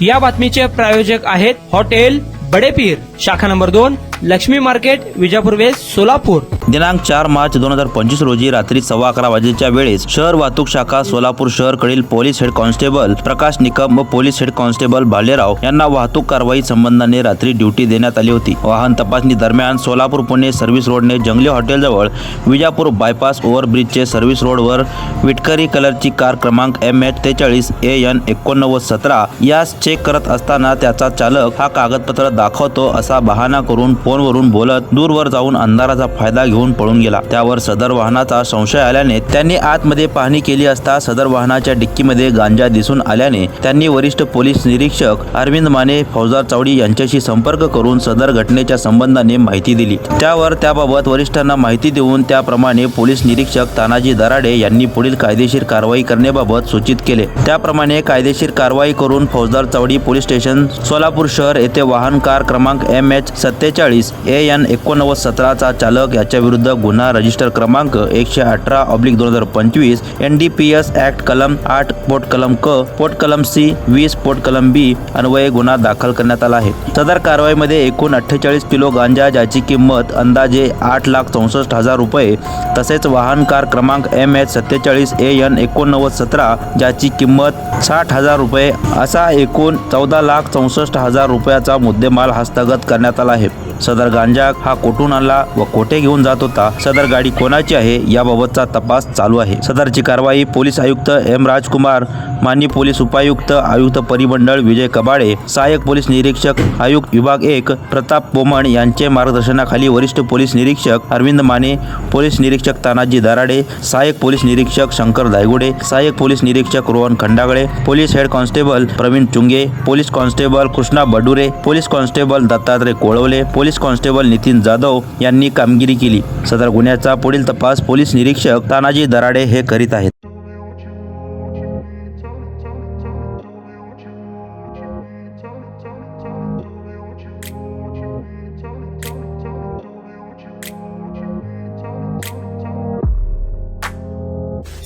या बातमीचे प्रायोजक आहेत हॉटेल बडेपीर, शाखा number 2, Laxmi market, Vijapur west, Solapur. दिनांक 4 मार्च 2025 रोजी रात्री 11:15 वाजेच्या वेळेस शहर वाहतूक शाखा सोलापूर शहरकडील पोलीस हेड कॉन्स्टेबल प्रकाश निकम व पोलीस हेड कॉन्स्टेबल भालेराव यांना वाहतूक कारवाई संबंधाने रात्री ड्युटी देण्यात आली होती। वाहन तपासणी दरम्यान सोलापूर पुणे सर्व्हिस रोडने जंगली हॉटेलजवळ विजापूर बायपास ओव्हरब्रिजचे सर्व्हिस रोडवर विटकरी कलरची कार क्रमांक MH43 AN 8917 यास चेक करत असताना त्याचा चालक हा कागदपत्र दाखवतो असा बहाणा करून फोनवरून बोलत दूरवर जाऊन अंधाराचा फायदा घेऊन पळून गेला। त्यावर सदर वाहनाचा संशय आल्याने त्यांनी आतमध्ये पाहणी केली असता सदर वाहनाच्या डिक्कीमध्ये गांजा दिसून आल्याने त्यांनी वरिष्ठ पोलीस निरीक्षक अरविंद माने, फौजदार चावडी यांच्याशी संपर्क करून सदर घटनेच्या संबंधाने माहिती दिली। त्यावर त्याबाबत वरिष्ठांना माहिती देऊन त्याप्रमाणे पोलीस निरीक्षक तानाजी दराडे यांनी पुढील कायदेशीर कारवाई करण्याबाबत सूचित केले। त्याप्रमाणे कायदेशीर कारवाई करून फौजदार चावडी पोलीस स्टेशन सोलापूर शहर येथे वाहन कार क्रमांक MH43 AN 8917 चा चालक याच्या विरुद्ध गुन्हा रजिस्टर क्रमांक 118/2025 NDPS ऍक्ट कलम 8 पोट कलम क पोट कलम C 20 पोट कलम B अन्वये गुन्हा दाखल करण्यात आला आहे। सदर कारवाईमध्ये एकूण 48 किलो गांजा ज्याची किंमत अंदाजे 8,64,000 रुपये तसेच वाहन कार क्रमांक MH47 AN 8917 ज्याची किंमत 60,000 रुपये असा एकूण 14,64,000 रुपयाचा मुद्देमाल हस्तगत करण्यात आला आहे। सदर गांजा हा कोठून आणला व कोठे घेऊन जात होता, सदर गाडी कोणाची आहे याबाबतचा तपास चालू आहे। सदरची कारवाई पोलीस आयुक्त M राजकुमार, माननीय पोलीस उपायुक्त आयुक्त परिमंडळ विजय कबाडे, सहाय्यक पोलीस निरीक्षक आयुक्त विभाग 1 प्रताप पोमण यांचे मार्गदर्शनाखाली वरिष्ठ पोलीस निरीक्षक अरविंद माने, पोलीस निरीक्षक तानाजी दराडे, सहाय्यक पोलीस निरीक्षक शंकर दायगुडे, सहाय्यक पोलीस निरीक्षक Rohan Khandagale, police head constable Pravin Chunge, police constable Krishna Badure, police constable Dattatray Kolwale, police constable Nitin Jadhav यांनी कामगिरी केली। सदर गुन्ह्याचा पुढील तपास पोलीस निरीक्षक तानाजी दराडे हे करीत आहेत।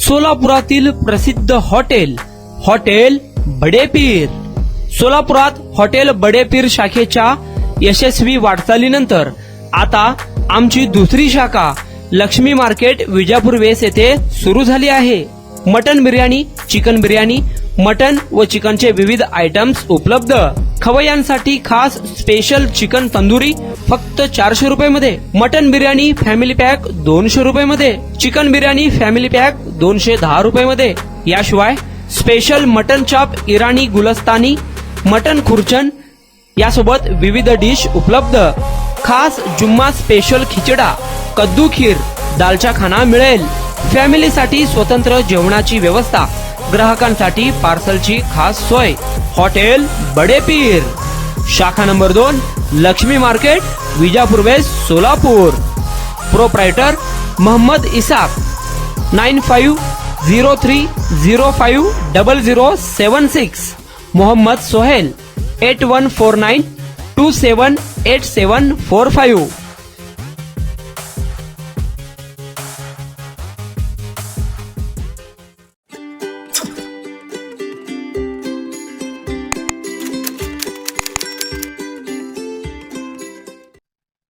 सोलापुरातील प्रसिद्ध हॉटेल बडेपीर। सोलापुरात हॉटेल बडेपीर शाखेच्या यशस्वी वाटचालीनंतर आता आमची दुसरी शाखा लक्ष्मी मार्केट, विजापूर वेस्ट येथे सुरू झाली आहे। Mutton biryani, chicken biryani, mutton व चिकनचे विविध आयटम्स उपलब्ध। खवय्यांसाठी खास स्पेशल चिकन तंदुरी फक्त 400 रुपये मध्ये, मटन बिर्याणी फॅमिली पॅक 200 रुपये मध्ये, चिकन बिर्याणी फॅमिली पॅक 210 रुपये मध्ये। याशिवाय स्पेशल मटन चाप, इराणी गुलस्तानी, मटन खुर्चन यासोबत विविध डिश उपलब्ध। खास जुम्मा स्पेशल खिचडा, कद्दू खीर, दालचा खाना मिळेल। फॅमिलीसाठी स्वतंत्र जेवणाची व्यवस्था, ग्राहकांसाठी पार्सलची खास सोय। हॉटेल बडेपीर, शाखा number 2, Laxmi market, Vijapur west, Solapur. Proprietor Mohammed Isaq, 9503050076। Mohammed Sohail, 8149278745।